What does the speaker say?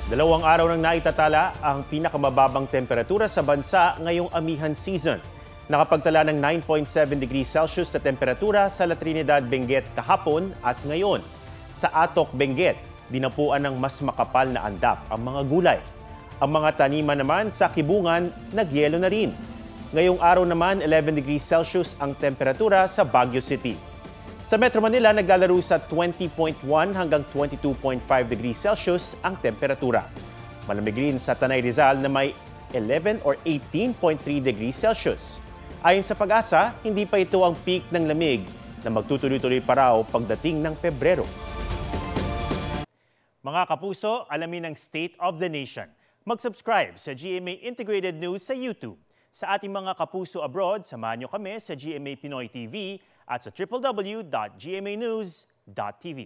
Dalawang araw nang naitatala ang pinakamababang temperatura sa bansa ngayong amihan season. Nakapagtala ng 9.7 degrees Celsius na temperatura sa La Trinidad, Benguet kahapon at ngayon. Sa Atok, Benguet, dinapuan ng mas makapal na andap ang mga gulay. Ang mga taniman naman sa Kibungan, nagyelo na rin. Ngayong araw naman, 11 degrees Celsius ang temperatura sa Baguio City. Sa Metro Manila, naglalaro sa 20.1 hanggang 22.5 degrees Celsius ang temperatura. Malamig rin sa Tanay Rizal na may 11 or 18.3 degrees Celsius. Ayon sa Pag-asa, hindi pa ito ang peak ng lamig na magtutuloy-tuloy pa raw pagdating ng Pebrero. Mga kapuso, alamin ang State of the Nation. Mag-subscribe sa GMA Integrated News sa YouTube. Sa ating mga kapuso abroad, samahan niyo kami sa GMA Pinoy TV at sa www.gmanews.tv.